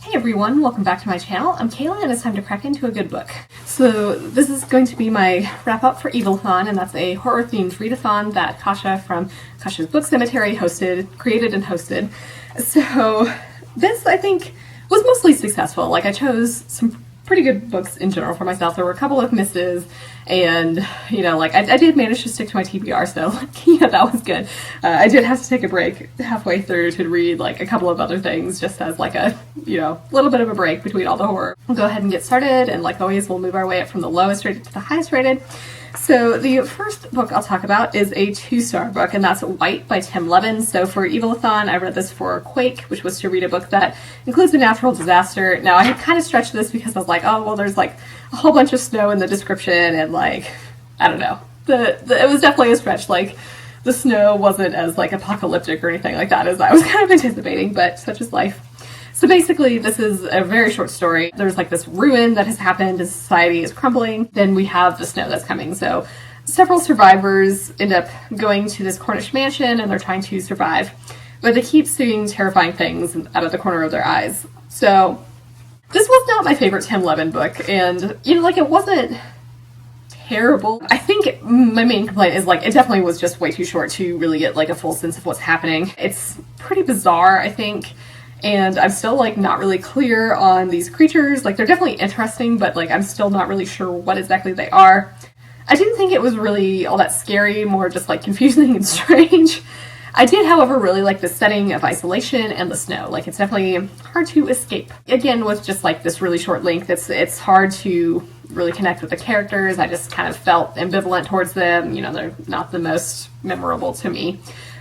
Hey everyone, welcome back to my channel. I'm Kayla and it's time to crack into a good book. So this is going to be my wrap up for Evilathon, and that's a horror themed readathon that Kasha from Kasha's Book Cemetery created and hosted. So this, I think, was mostly successful. Like, I chose some pretty good books in general for myself. There were a couple of misses, and I did manage to stick to my TBR, so that was good. I did have to take a break halfway through to read a couple of other things, just as a little bit of a break between all the horror. We'll go ahead and get started, and like always we'll move our way up from the lowest rated to the highest rated. So the first book I'll talk about is a 2-star book, and that's White by Tim Lebbon. So for Evilathon, I read this for Quake, which was to read a book that includes a natural disaster. Now, I had kind of stretched this because I was like, oh, well, there's a whole bunch of snow in the description, and I don't know. It was definitely a stretch. The snow wasn't as apocalyptic or anything like that as I was kind of anticipating, but such is life. So basically, this is a very short story. There's this ruin that has happened as society is crumbling. Then we have the snow that's coming. So several survivors end up going to this Cornish mansion and they're trying to survive. But they keep seeing terrifying things out of the corner of their eyes. So this was not my favorite Tim Lebbon book. And, it wasn't terrible. I think my main complaint is it definitely was just way too short to really get a full sense of what's happening. It's pretty bizarre, I think. And I'm still not really clear on these creatures. They're definitely interesting, but I'm still not really sure what exactly they are. I didn't think it was really all that scary, more just confusing and strange. I did, however, really like the setting of isolation and the snow. It's definitely hard to escape. Again, with just this really short length, it's hard to really connect with the characters. I just kind of felt ambivalent towards them. They're not the most memorable to me.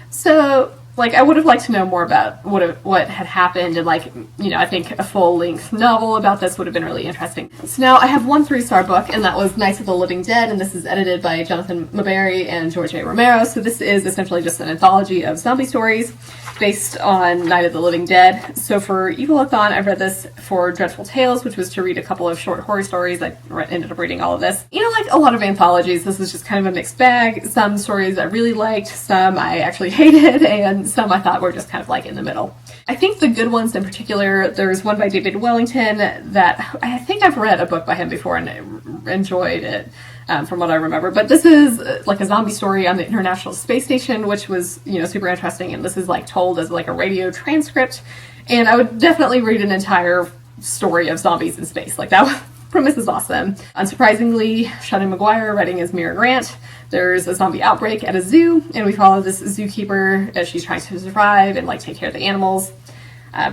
So I would have liked to know more about what had happened, and I think a full-length novel about this would have been really interesting. So now I have one 3-star book, and that was Nights of the Living Dead, and this is edited by Jonathan Maberry and George A. Romero. So this is essentially just an anthology of zombie stories based on Night of the Living Dead. So for Evilathon, I read this for Dreadful Tales, which was to read a couple of short horror stories. I ended up reading all of this. A lot of anthologies, this is just kind of a mixed bag. Some stories I really liked, some I actually hated, and some I thought were just kind of in the middle. I think the good ones in particular, there's one by David Wellington that I think I've read a book by him before and I enjoyed it. From what I remember. But this is a zombie story on the International Space Station, which was, super interesting. And this is told as a radio transcript. And I would definitely read an entire story of zombies in space. That premise is awesome. Unsurprisingly, Shonda McGuire writing as Mira Grant. There's a zombie outbreak at a zoo, and we follow this zookeeper as she's trying to survive and take care of the animals.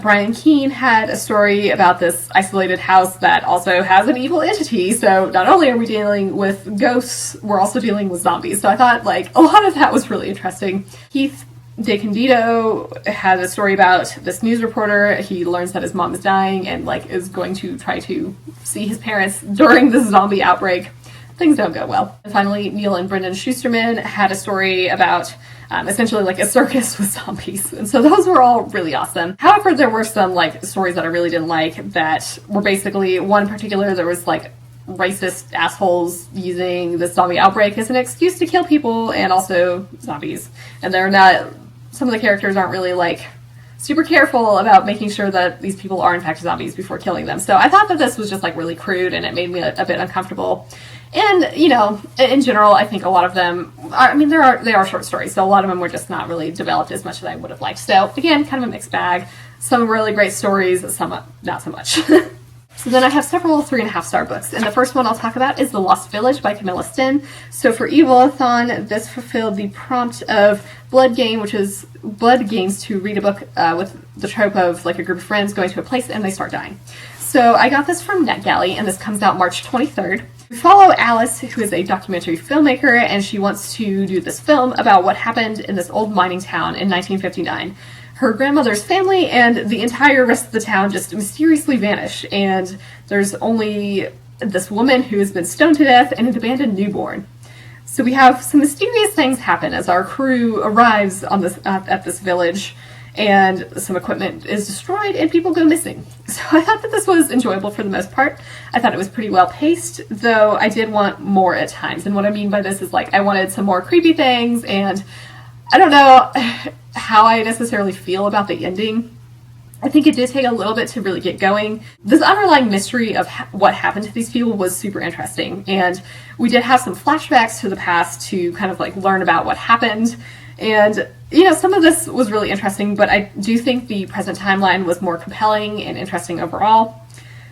Brian Keene had a story about this isolated house that also has an evil entity, so not only are we dealing with ghosts, we're also dealing with zombies. So I thought a lot of that was really interesting. Keith DeCandido had a story about this news reporter. He learns that his mom is dying and is going to try to see his parents during this zombie outbreak. Things don't go well. And finally, Neil and Brendan Schusterman had a story about essentially a circus with zombies. And so those were all really awesome. However, there were some stories that I really didn't like that were basically, one in particular, there was racist assholes using the zombie outbreak as an excuse to kill people and also zombies. And they're not, some of the characters aren't really super careful about making sure that these people are in fact zombies before killing them. So I thought that this was just really crude, and it made me a bit uncomfortable. And, in general, I think a lot of them, they are short stories, so a lot of them were just not really developed as much as I would have liked. So, again, kind of a mixed bag. Some really great stories, some not so much. So then I have several 3.5-star books, and the first one I'll talk about is The Lost Village by Camilla Sten. So for Evilathon, this fulfilled the prompt of Blood Games to read a book with the trope of a group of friends going to a place and they start dying. So I got this from NetGalley, and this comes out March 23rd. We follow Alice, who is a documentary filmmaker, and she wants to do this film about what happened in this old mining town in 1959. Her grandmother's family and the entire rest of the town just mysteriously vanish, and there's only this woman who has been stoned to death and an abandoned newborn. So we have some mysterious things happen as our crew arrives on this at this village, and some equipment is destroyed and people go missing. So I thought that this was enjoyable for the most part. I thought it was pretty well paced, though I did want more at times. And what I mean by this is I wanted some more creepy things, and I don't know how I necessarily feel about the ending. I think it did take a little bit to really get going. This underlying mystery of what happened to these people was super interesting, and we did have some flashbacks to the past to kind of like learn about what happened. And, you know, some of this was really interesting, but I do think the present timeline was more compelling and interesting overall.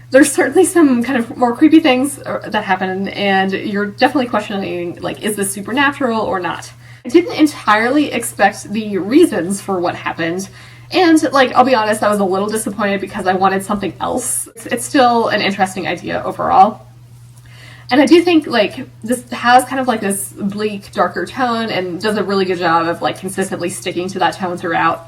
There's certainly some kind of more creepy things that happen, and you're definitely questioning, like, is this supernatural or not? I didn't entirely expect the reasons for what happened, and, like, I'll be honest, I was a little disappointed because I wanted something else. It's still an interesting idea overall. And I do think, like, this has kind of like this bleak, darker tone and does a really good job of, like, consistently sticking to that tone throughout.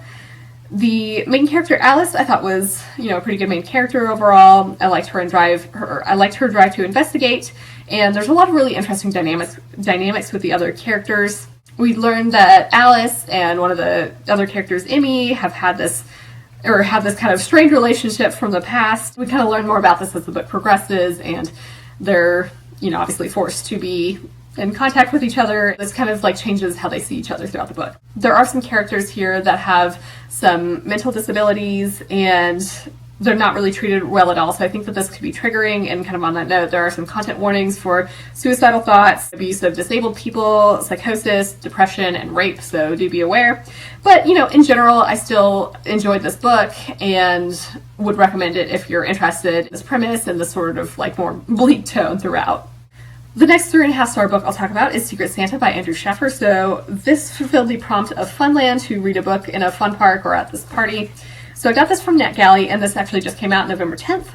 The main character, Alice, I thought was, you know, a pretty good main character overall. I liked her drive to investigate, and there's a lot of really interesting dynamics with the other characters. We learned that Alice and one of the other characters, Emmy, have this kind of strained relationship from the past. We kind of learn more about this as the book progresses, and they're, you know, obviously forced to be in contact with each other. This kind of like changes how they see each other throughout the book. There are some characters here that have some mental disabilities, and they're not really treated well at all, so I think that this could be triggering. And kind of on that note, there are some content warnings for suicidal thoughts, abuse of disabled people, psychosis, depression, and rape, so do be aware. But, you know, in general, I still enjoyed this book and would recommend it if you're interested in this premise and the sort of like more bleak tone throughout. The next 3.5-star book I'll talk about is Secret Santa by Andrew Shaffer. So this fulfilled the prompt of Funland to read a book in a fun park or at this party. So I got this from NetGalley, and this actually just came out November 10th.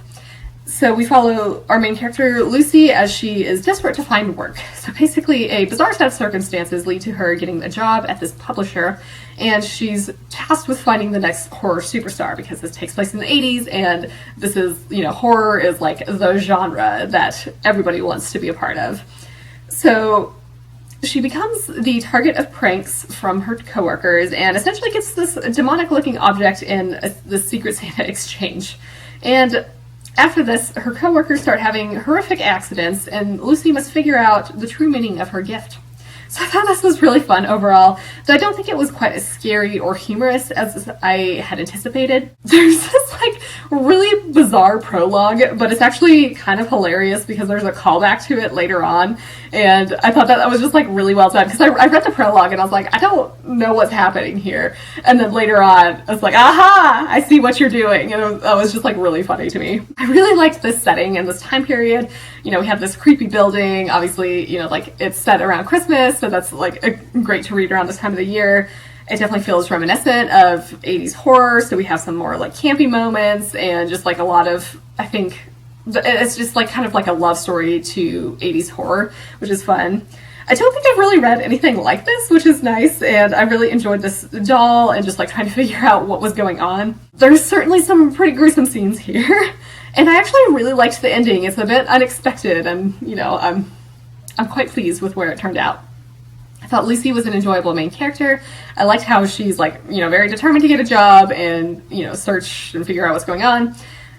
So we follow our main character, Lucy, as she is desperate to find work. So basically, a bizarre set of circumstances lead to her getting a job at this publisher, and she's tasked with finding the next horror superstar, because this takes place in the 80s, and this is, you know, horror is like the genre that everybody wants to be a part of. So she becomes the target of pranks from her coworkers and essentially gets this demonic-looking object in the Secret Santa exchange. And after this, her coworkers start having horrific accidents, and Lucy must figure out the true meaning of her gift. So I thought this was really fun overall, though I don't think it was quite as scary or humorous as I had anticipated. There's this like really bizarre prologue, but it's actually kind of hilarious because there's a callback to it later on, and I thought that was just like really well done, because I read the prologue and I was like, I don't know what's happening here, and then later on I was like, aha, I see what you're doing, and that was just like really funny to me. I really liked this setting and this time period. You know, we have this creepy building, obviously, you know, like it's set around Christmas, so that's like great to read around this time of the year. It definitely feels reminiscent of 80s horror, so we have some more like campy moments and just like a lot of, I think, it's just like kind of like a love story to 80s horror, which is fun. I don't think I've really read anything like this, which is nice, and I really enjoyed this doll and just like trying to figure out what was going on. There's certainly some pretty gruesome scenes here, and I actually really liked the ending. It's a bit unexpected, and you know, I'm quite pleased with where it turned out. I thought Lucy was an enjoyable main character. I liked how she's like, you know, very determined to get a job and, you know, search and figure out what's going on.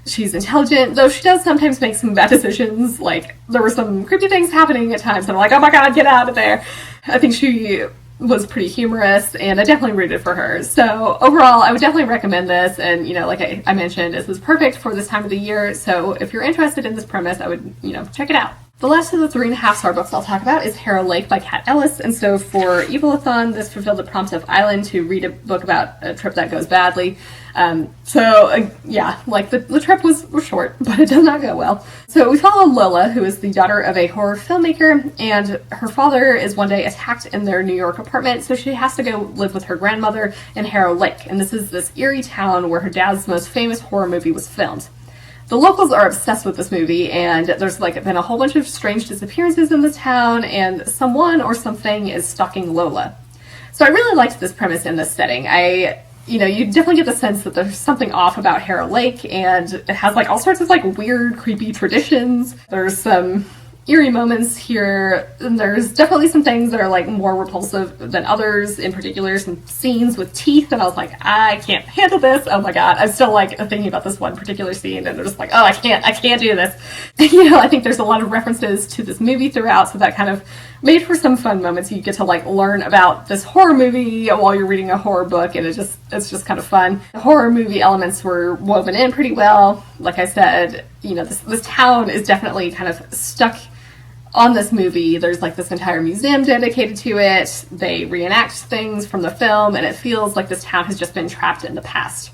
She's intelligent, though she does sometimes make some bad decisions. Like, there were some creepy things happening at times, and I'm like, oh my god, get out of there. I think she was pretty humorous, and I definitely rooted for her. So overall, I would definitely recommend this, and, you know, like I mentioned, this is perfect for this time of the year, so if you're interested in this premise, I would, you know, check it out. The last of the 3.5-star books I'll talk about is Harrow Lake by Kat Ellis, and so for Evilathon, this fulfilled the prompt of Island to read a book about a trip that goes badly. Yeah, like the trip was short, but it does not go well. So we follow Lola, who is the daughter of a horror filmmaker, and her father is one day attacked in their New York apartment, so she has to go live with her grandmother in Harrow Lake, and this is this eerie town where her dad's most famous horror movie was filmed. The locals are obsessed with this movie, and there's like been a whole bunch of strange disappearances in the town, and someone or something is stalking Lola. So I really liked this premise in this setting. You know, you definitely get the sense that there's something off about Harrow Lake, and it has like all sorts of like weird, creepy traditions. There's some eerie moments here, and there's definitely some things that are like more repulsive than others, in particular some scenes with teeth, and I was like, I can't handle this. Oh my god, I'm still like thinking about this one particular scene, and they're just like, oh, I can't do this. You know, I think there's a lot of references to this movie throughout, so that kind of made for some fun moments. You get to like learn about this horror movie while you're reading a horror book, and it's just kind of fun. The horror movie elements were woven in pretty well. Like I said, you know, this town is definitely kind of stuck on this movie. There's like this entire museum dedicated to it. They reenact things from the film, and it feels like this town has just been trapped in the past.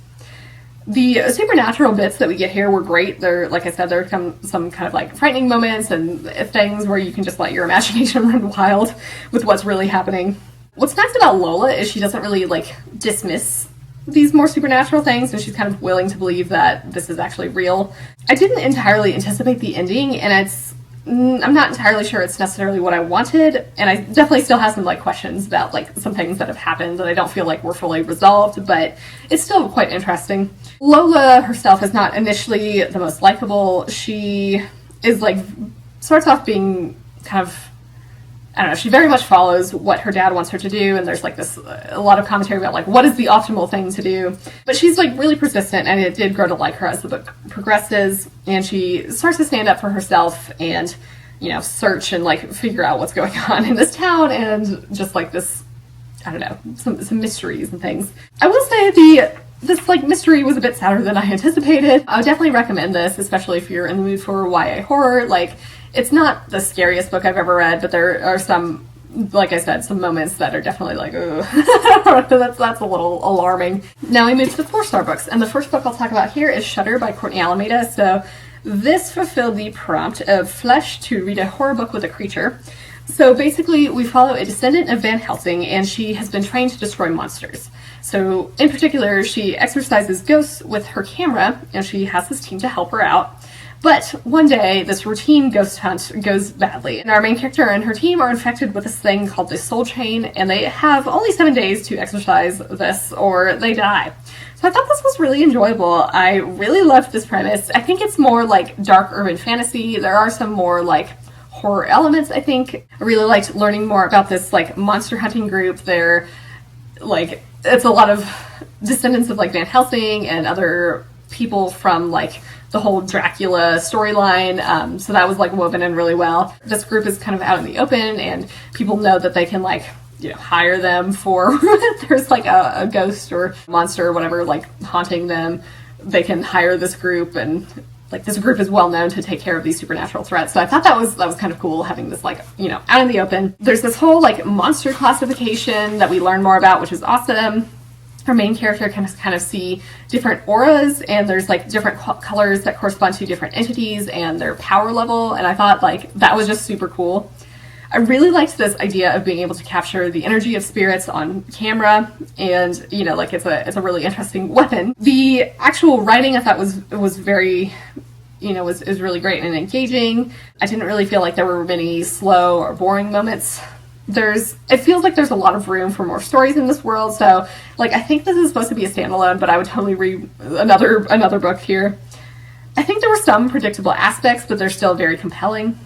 The supernatural bits that we get here were great. There, like I said, there come some kind of like frightening moments and things where you can just let your imagination run wild with what's really happening. What's nice about Lola is she doesn't really like dismiss these more supernatural things, and she's kind of willing to believe that this is actually real. I didn't entirely anticipate the ending, and I'm not entirely sure it's necessarily what I wanted, and I definitely still have some like questions about like some things that have happened that I don't feel like were fully resolved, but it's still quite interesting. Lola herself is not initially the most likable. She is like, starts off being kind of, I don't know, she very much follows what her dad wants her to do, and there's like a lot of commentary about like what is the optimal thing to do. But she's like really persistent, and it did grow to like her as the book progresses, and she starts to stand up for herself and, you know, search and like figure out what's going on in this town, and just like this, I don't know, some mysteries and things. I will say this like mystery was a bit sadder than I anticipated. I would definitely recommend this, especially if you're in the mood for YA horror. Like, it's not the scariest book I've ever read, but there are some, like I said, some moments that are definitely like, ugh. that's a little alarming. Now we move to the 4-star books, and the first book I'll talk about here is Shudder by Courtney Alameda. So this fulfilled the prompt of Flesh to read a horror book with a creature. So basically we follow a descendant of Van Helsing, and she has been trained to destroy monsters. So in particular, she exorcises ghosts with her camera, and she has this team to help her out. But one day, this routine ghost hunt goes badly, and our main character and her team are infected with this thing called the Soul Chain, and they have only 7 days to exorcise this, or they die. So I thought this was really enjoyable. I really loved this premise. I think it's more like dark urban fantasy. There are some more like horror elements, I think. I really liked learning more about this like monster hunting group. They're like, it's a lot of descendants of like Van Helsing and other people from like the whole Dracula storyline, so that was like woven in really well. This group is kind of out in the open, and people know that they can like, you know, hire them for there's like a ghost or monster or whatever like haunting them. They can hire this group, and like this group is well known to take care of these supernatural threats. So I thought that was kind of cool, having this like, you know, out in the open. There's this whole like monster classification that we learn more about, which is awesome. Our main character can kind of see different auras, and there's like different colors that correspond to different entities and their power level, and I thought like that was just super cool. I really liked this idea of being able to capture the energy of spirits on camera, and you know, like it's a really interesting weapon. The actual writing I thought was very, you know, was really great and engaging. I didn't really feel like there were many slow or boring moments. It feels like there's a lot of room for more stories in this world, so like I think this is supposed to be a standalone, but I would totally read another book here. I think there were some predictable aspects, but they're still very compelling.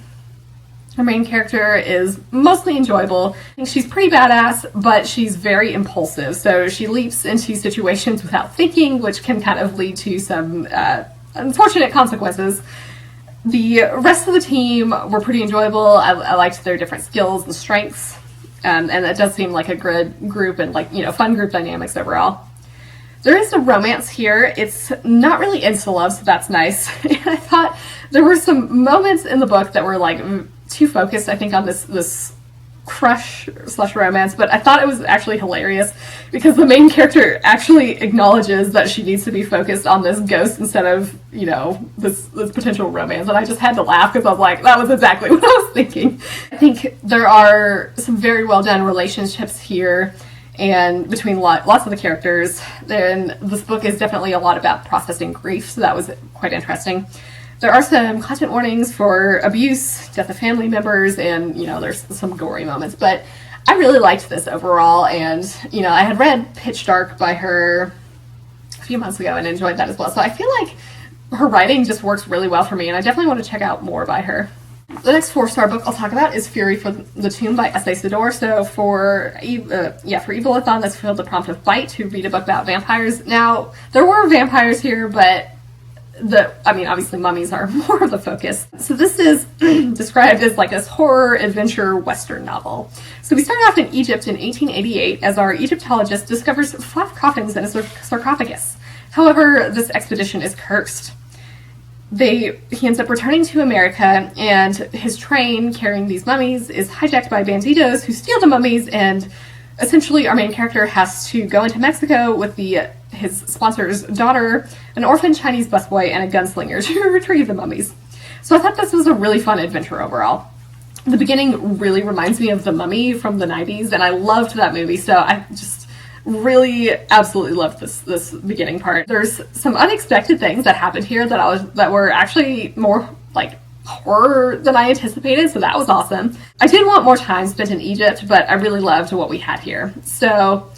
Her main character is mostly enjoyable. I think she's pretty badass, but she's very impulsive, so she leaps into situations without thinking, which can kind of lead to some unfortunate consequences. The rest of the team were pretty enjoyable. I liked their different skills and strengths, and it does seem like a good group and like, you know, fun group dynamics overall. There is a romance here. It's not really insta-love, so that's nice. And I thought there were some moments in the book that were like too focused, I think, on this crush/romance, but I thought it was actually hilarious because the main character actually acknowledges that she needs to be focused on this ghost instead of, you know, this potential romance, and I just had to laugh because I was like, that was exactly what I was thinking. I think there are some very well done relationships here, and between lots of the characters. Then this book is definitely a lot about processing grief, so that was quite interesting. There are some content warnings for abuse, death of family members, and, you know, there's some gory moments, but I really liked this overall, and, you know, I had read Pitch Dark by her a few months ago and enjoyed that as well, so I feel like her writing just works really well for me, and I definitely want to check out more by her. The next 4-star book I'll talk about is Fury for the Tomb by Sidor. So for Evilathon, that's filled the prompt of Bite, to read a book about vampires. Now, there were vampires here, but obviously mummies are more of the focus. So this is described as like this horror adventure Western novel. So we start off in Egypt in 1888 as our Egyptologist discovers 5 coffins and a sarcophagus. However, this expedition is cursed. He ends up returning to America, and his train carrying these mummies is hijacked by banditos who steal the mummies, and essentially our main character has to go into Mexico with his sponsor's daughter, an orphan Chinese busboy, and a gunslinger to retrieve the mummies. So I thought this was a really fun adventure overall. The beginning really reminds me of The Mummy from the 90s, and I loved that movie, so I just really absolutely loved this beginning part. There's some unexpected things that happened here that were actually more like horror than I anticipated, so that was awesome. I did want more time spent in Egypt, but I really loved what we had here. So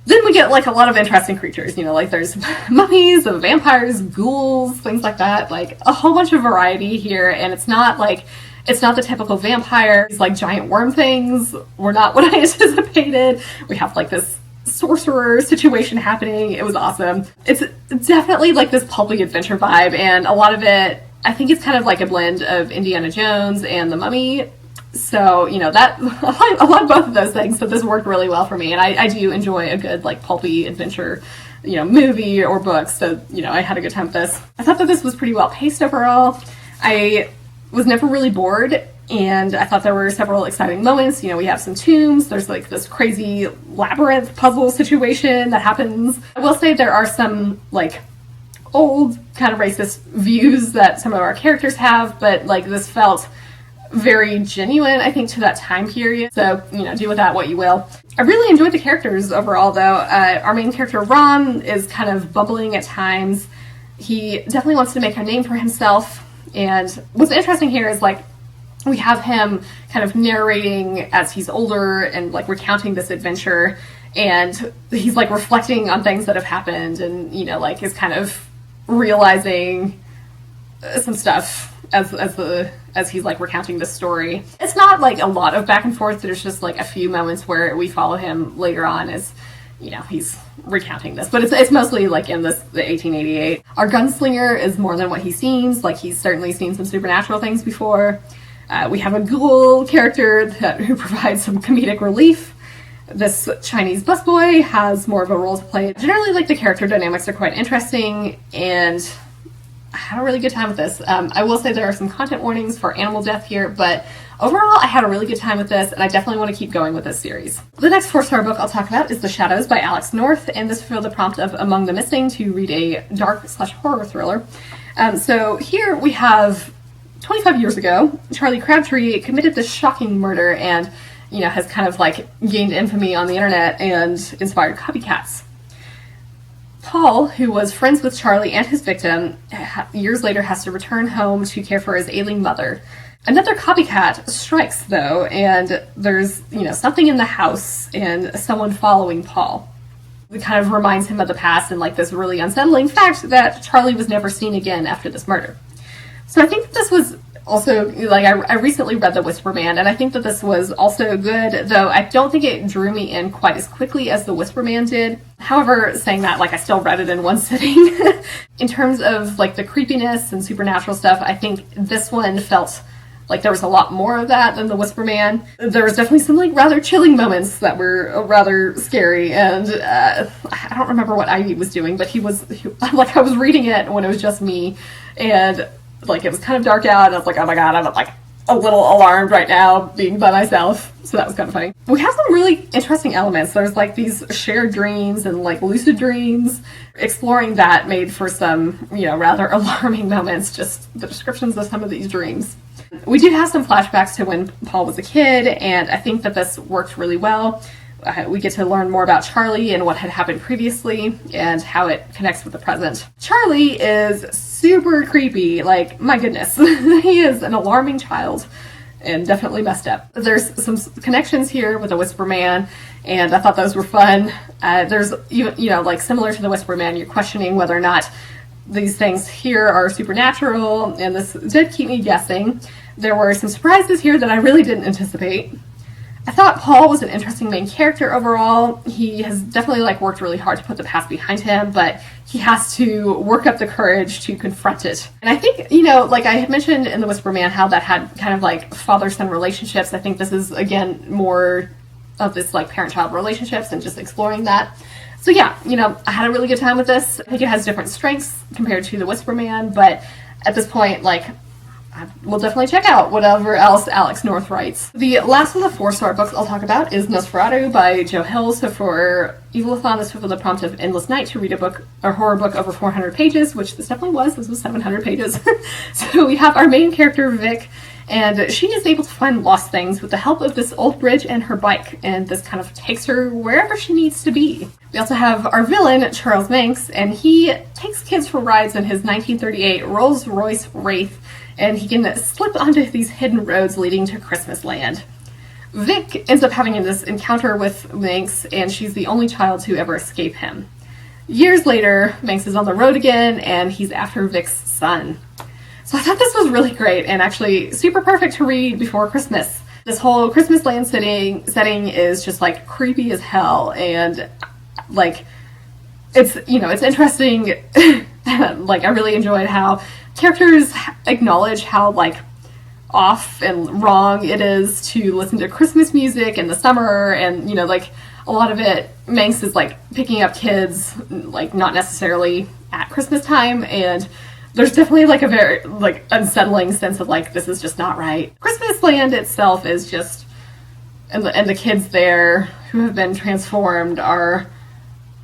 then we get like a lot of interesting creatures, like there's mummies, vampires, ghouls, things like that, like a whole bunch of variety here, and it's not the typical vampire. These like giant worm things were not what I anticipated. We have like this sorcerer situation happening. It was awesome. It's definitely like this pulpy adventure vibe, and a lot of it, I think it's kind of like a blend of Indiana Jones and The Mummy. So, that I love both of those things, so this worked really well for me, and I do enjoy a good like pulpy adventure movie or book, so I had a good time with this. I thought that this was pretty well paced overall. I was never really bored, and I thought there were several exciting moments. We have some tombs, there's like this crazy labyrinth puzzle situation that happens. I will say there are some like old kind of racist views that some of our characters have, but like this felt very genuine, I think, to that time period. So, do with that what you will. I really enjoyed the characters overall, though. Our main character, Ron, is kind of bubbling at times. He definitely wants to make a name for himself, and what's interesting here is like we have him kind of narrating as he's older and like recounting this adventure, and he's like reflecting on things that have happened, and like is kind of realizing some stuff as he's like recounting the story. It's not like a lot of back and forth. There's just like a few moments where we follow him later on as he's recounting this, but it's mostly like in the 1888. Our gunslinger is more than what he seems. Like he's certainly seen some supernatural things before. We have a ghoul character who provides some comedic relief. This Chinese busboy has more of a role to play. Generally, like the character dynamics are quite interesting, and I had a really good time with this. I will say there are some content warnings for animal death here, but overall I had a really good time with this, and I definitely want to keep going with this series. The next 4-star book I'll talk about is The Shadows by Alex North, and this fulfilled the prompt of Among the Missing to read a dark/horror thriller. So here we have 25 years ago, Charlie Crabtree committed this shocking murder and, has kind of like gained infamy on the internet and inspired copycats. Paul, who was friends with Charlie and his victim, years later has to return home to care for his ailing mother. Another copycat strikes, though, and there's, something in the house and someone following Paul. It kind of reminds him of the past and like this really unsettling fact that Charlie was never seen again after this murder. So I think that this was also, like, I recently read The Whisper Man, and I think that this was also good, though I don't think it drew me in quite as quickly as The Whisper Man did. However, saying that, like, I still read it in one sitting. In terms of, like, the creepiness and supernatural stuff, I think this one felt like there was a lot more of that than The Whisper Man. There was definitely some, like, rather chilling moments that were rather scary, and I don't remember what Ivy was doing, but I was reading it when it was just me, and like it was kind of dark out, and I was like, oh my god, I'm like a little alarmed right now being by myself. So that was kind of funny. We have some really interesting elements. There's like these shared dreams and like lucid dreams. Exploring that made for some, rather alarming moments, just the descriptions of some of these dreams. We do have some flashbacks to when Paul was a kid, and I think that this worked really well. We get to learn more about Charlie and what had happened previously and how it connects with the present. Charlie is super creepy. Like, my goodness. He is an alarming child and definitely messed up. There's some connections here with the Whisper Man, and I thought those were fun. There's, like similar to the Whisper Man, you're questioning whether or not these things here are supernatural, and this did keep me guessing. There were some surprises here that I really didn't anticipate. I thought Paul was an interesting main character overall. He has definitely like worked really hard to put the past behind him, but he has to work up the courage to confront it. And I think, you know, like I had mentioned in The Whisper Man, how that had kind of like father-son relationships. I think this is, again, more of this like parent-child relationships and just exploring that. So yeah, you know, I had a really good time with this. I think it has different strengths compared to The Whisper Man, but at this point, like, we'll definitely check out whatever else Alex North writes. The last of the 4-star books I'll talk about is Nosferatu by Joe Hill. So for Evilathon, this was the prompt of Endless Night to read a horror book over 400 pages, which this definitely was. This was 700 pages. So we have our main character, Vic, and she is able to find lost things with the help of this old bridge and her bike, and this kind of takes her wherever she needs to be. We also have our villain, Charles Manx, and he takes kids for rides in his 1938 Rolls-Royce Wraith, and he can slip onto these hidden roads leading to Christmas Land. Vic ends up having this encounter with Manx, and she's the only child to ever escape him. Years later, Manx is on the road again, and he's after Vic's son. So I thought this was really great, and actually super perfect to read before Christmas. This whole Christmas Land setting is just like creepy as hell, and like, it's, you know, it's interesting. Like, I really enjoyed how characters acknowledge how like off and wrong it is to listen to Christmas music in the summer, and you know, like a lot of it, Manx is like picking up kids like not necessarily at Christmas time, and there's definitely like a very like unsettling sense of like this is just not right. Christmas Land itself is just, and the kids there who have been transformed are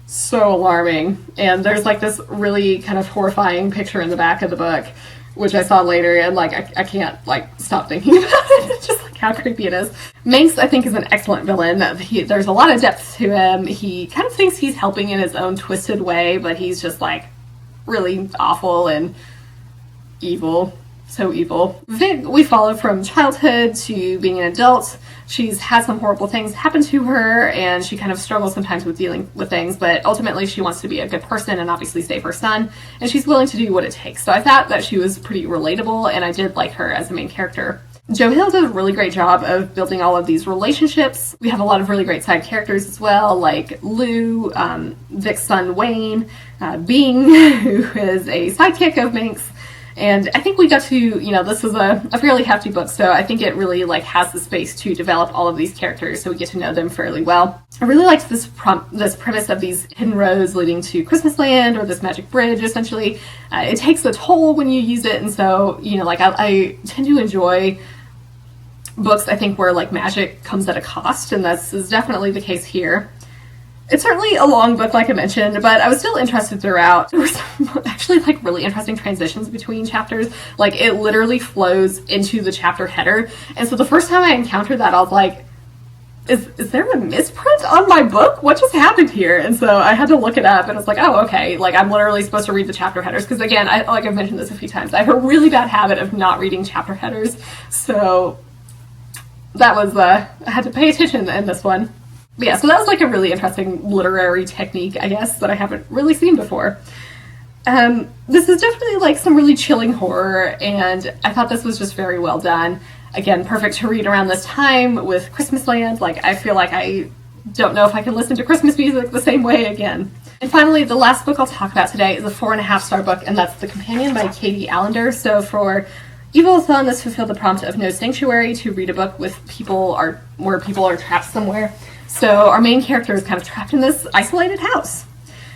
so alarming, and there's like this really kind of horrifying picture in the back of the book, which I saw later, and like I can't like stop thinking about it. It's just like how creepy it is. Manx, I think, is an excellent villain. There's a lot of depth to him. He kind of thinks he's helping in his own twisted way, but he's just like really awful and evil. So evil. Vic, we follow from childhood to being an adult. She's had some horrible things happen to her, and she kind of struggles sometimes with dealing with things, but ultimately she wants to be a good person and obviously save her son, and she's willing to do what it takes. So I thought that she was pretty relatable, and I did like her as a main character. Joe Hill did a really great job of building all of these relationships. We have a lot of really great side characters as well, like Lou, Vic's son Wayne, Bing, who is a sidekick of Manx. And I think we got to, you know, this was a fairly hefty book, so I think it really like has the space to develop all of these characters, so we get to know them fairly well. I really liked this premise of these hidden roads leading to Christmas Land, or this magic bridge, essentially. It takes a toll when you use it, and so, you know, like I tend to enjoy books, I think, where like magic comes at a cost, and this is definitely the case here. It's certainly a long book, like I mentioned, but I was still interested throughout. There were some actually like really interesting transitions between chapters. Like, it literally flows into the chapter header. And so the first time I encountered that, I was like, is there a misprint on my book? What just happened here? And so I had to look it up, and I was like, oh, okay. Like, I'm literally supposed to read the chapter headers. Because again, like I've mentioned this a few times, I have a really bad habit of not reading chapter headers. So that was, I had to pay attention in this one. But yeah, so that was like a really interesting literary technique, I guess, that I haven't really seen before. This is definitely like some really chilling horror, and I thought this was just very well done. Again, perfect to read around this time with Christmas Land. Like, I feel like I don't know if I can listen to Christmas music the same way again. And finally, the last book I'll talk about today is a 4.5-star book, and that's The Companion by Katie Alender. So for Evilathon, this fulfilled the prompt of No Sanctuary, to read a book where people are trapped somewhere. So our main character is kind of trapped in this isolated house.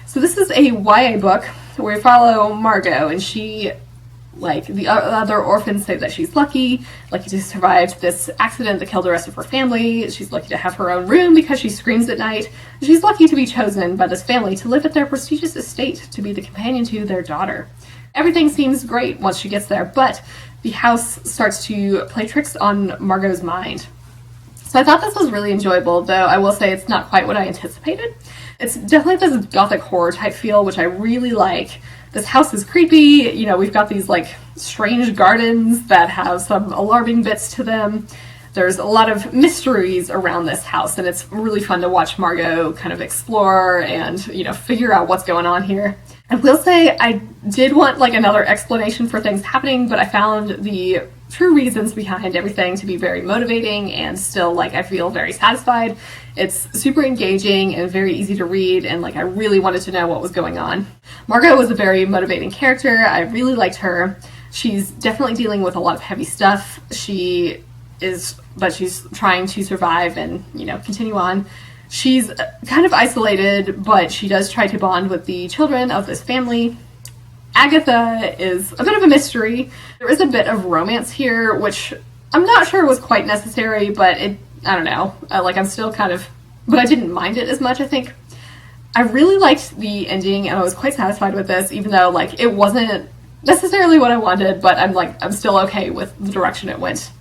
So this is a YA book where we follow Margot, and she, like the other orphans, say that she's lucky to survive this accident that killed the rest of her family. She's lucky to have her own room because she screams at night. She's lucky to be chosen by this family to live at their prestigious estate, to be the companion to their daughter. Everything seems great once she gets there, but the house starts to play tricks on Margot's mind. So I thought this was really enjoyable, though I will say it's not quite what I anticipated. It's definitely this gothic horror type feel, which I really like. This house is creepy. You know, we've got these like strange gardens that have some alarming bits to them. there's a lot of mysteries around this house, and it's really fun to watch Margot kind of explore and, you know, figure out what's going on here. I will say I did want like another explanation for things happening, but I found the true reasons behind everything to be very motivating, and still like I feel very satisfied. It's super engaging and very easy to read, and like I really wanted to know what was going on. Margot was a very motivating character. I really liked her. She's definitely dealing with a lot of heavy stuff. But she's trying to survive and, you know, continue on. She's kind of isolated, but she does try to bond with the children of this family. Agatha is a bit of a mystery. There is a bit of romance here, which I'm not sure was quite necessary, but I don't know. I'm still kind of, but I didn't mind it as much, I think. I really liked the ending, and I was quite satisfied with this, even though, like, it wasn't necessarily what I wanted, but I'm still okay with the direction it went.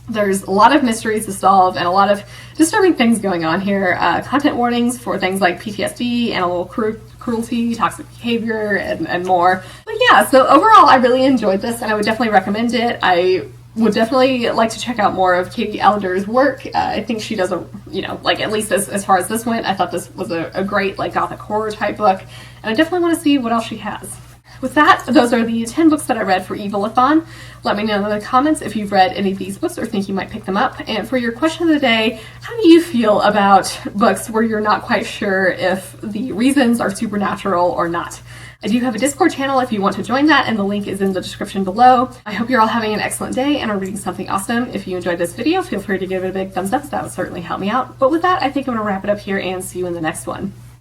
There's a lot of mysteries to solve and a lot of disturbing things going on here. Content warnings for things like PTSD, animal cruelty, toxic behavior, and more. But yeah, so overall I really enjoyed this, and I would definitely recommend it. I would definitely like to check out more of Katie Alender's work. I think she does at least as far as this went, I thought this was a great like gothic horror type book, and I definitely want to see what else she has. With that, those are the 10 books that I read for Evilathon. Let me know in the comments if you've read any of these books or think you might pick them up. And for your question of the day, how do you feel about books where you're not quite sure if the reasons are supernatural or not? I do have a Discord channel if you want to join that, and the link is in the description below. I hope you're all having an excellent day and are reading something awesome. If you enjoyed this video, feel free to give it a big thumbs up. That would certainly help me out. But with that, I think I'm going to wrap it up here and see you in the next one.